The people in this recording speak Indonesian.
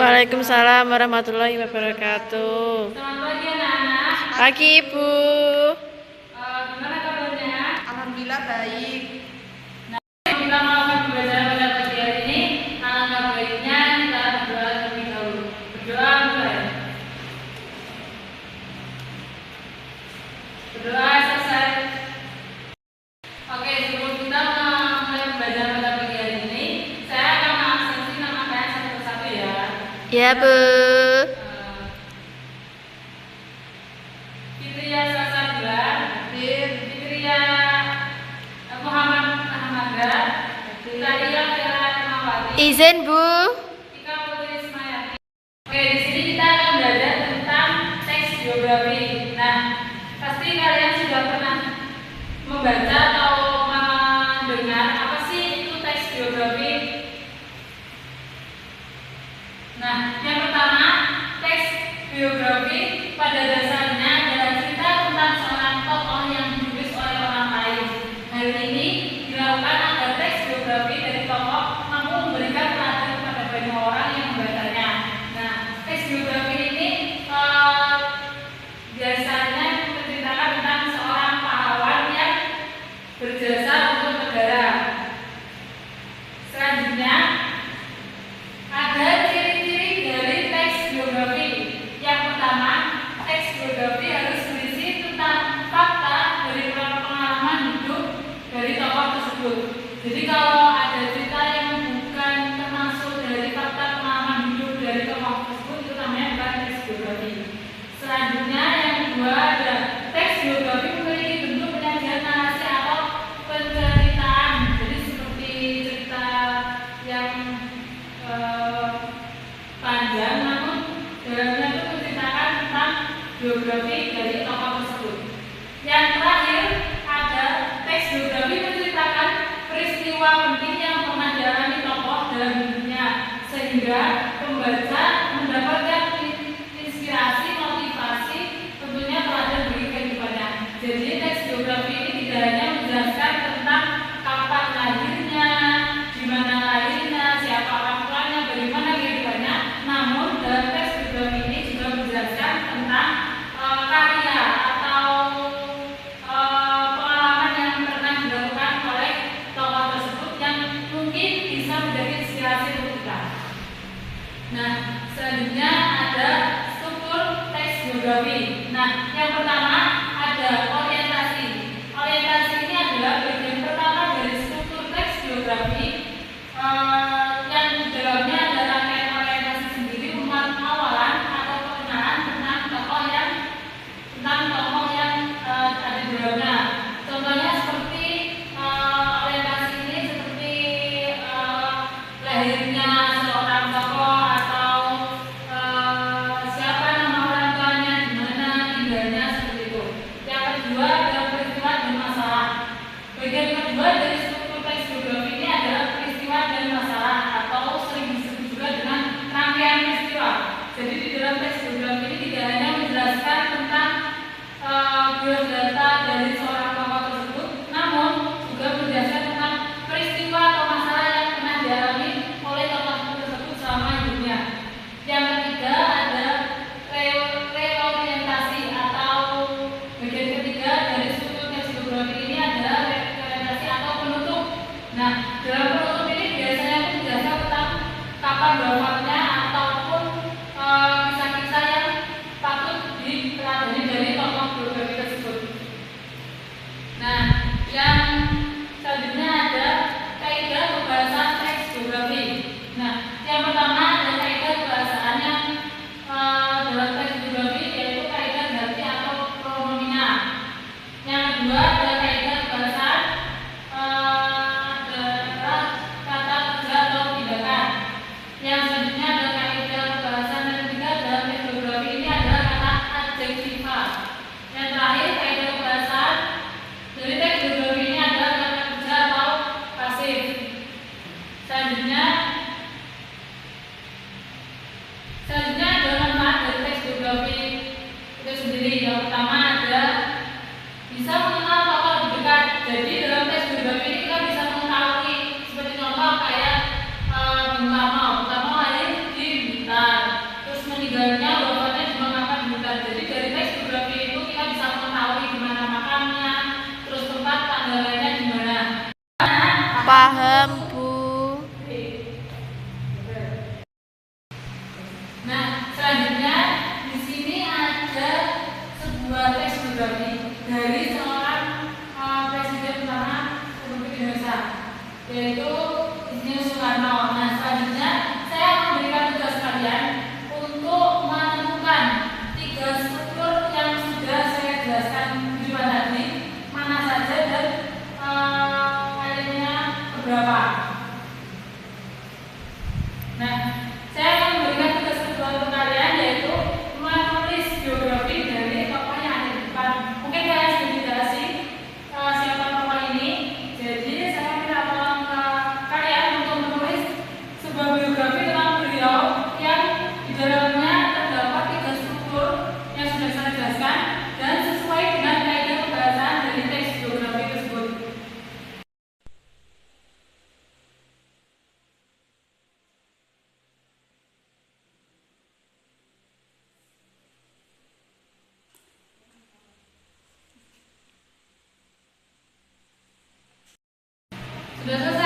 Waalaikumsalam warahmatullahi wabarakatuh. Selamat pagi anak-anak. Pagi Ibu. Gimana kabarnya? Alhamdulillah baik. Nah, kita melakukan pembelajaran pada pagi hari ini. Alangkah baiknya kita berdoa terlebih dahulu. Berdoa mulai. Berdoa selesai. Oke, sebelum kita mulai pembelajaran pada pagi hari ini, saya akan mengabsensi nama kalian satu persatu ya. Ya Bu. Fitria Salsabila, Fitria Muhammad Ahmadra, Fitria Vera Mawati, Izin Bu. Ika Putri Ismayati. Oke, di sini kita akan belajar tentang teks biografi. Nah, pasti kalian sudah pernah membaca atau mendengar apa sih itu teks biografi? Nah, yang pertama, teks biografi pada dasarnya adalah cerita tentang seorang tokoh yang ditulis oleh orang lain. Hal ini dilakukan agar teks biografi dari tokoh mampu memberikan perhatian kepada banyak orang yang membacanya. Nah, teks biografi ini biasanya menceritakan tentang seorang pahlawan yang berjasa untuk negara. Selanjutnya, ada ciri-ciri dari teks biografi. Yang pertama, teks biografi harus berisi tentang fakta dari pengalaman hidup dari tokoh tersebut. Jadi kalau ada cerita yang bukan termasuk dari fakta pengalaman hidup dari tokoh tersebut, itu namanya bukan teks biografi. Selanjutnya, yang kedua ada teks biografi memiliki bentuk penyajian narasi atau penceritaan. Jadi seperti cerita yang panjang, namun dalamnya itu menceritakan tentang biografi dari tokoh tersebut. Yang terakhir ada teks biografi menceritakan peristiwa penting yang pernah dialami tokoh dalam hidupnya, sehingga pembaca mendapatkan inspirasi, motivasi, tentunya teladan bagi kehidupannya. Jadi teks biografi ini tidak hanya menjelaskan tentang kapan lahirnya, di mana lahirnya, siapa orang tuanya, bagaimana kehidupannya, namun dalam teks biografi ini juga menjelaskan tentang karya atau pengalaman yang pernah dilakukan oleh tokoh tersebut yang mungkin bisa menjadi inspirasi untuk kita. Nah, selanjutnya ada struktur teks biografi. Nah, yang pertama ada orientasi. Orientasi ini adalah bagian pertama dari struktur teks biografi yang di dalamnya ada rangkaian orientasi sendiri, awalan atau perkenalan tentang tokoh yang ada di dalamnya. Contohnya seperti orientasi ini seperti lahirnya seorang tokoh atau siapa nama orang tuanya, di mana tinggalnya, seperti itu. Yang kedua adalah peristiwa dan masalah. Bagian kedua dari struktur teks biografi ini adalah peristiwa dan masalah. Nah, saya akan memberikan tugas kedua untuk kalian yaitu menulis biografi dari tokoh yang ada di depan. Mungkin kalian sudah tidak asing siapa tokoh ini. Jadi saya minta tolong ke kalian untuk menulis sebuah biografi tentang beliau yang di dalamnya terdapat 3 struktur yang sudah saya jelaskan dan sesuai dengan kaidah pembahasan dari teks biografi tersebut. Sudah selesai?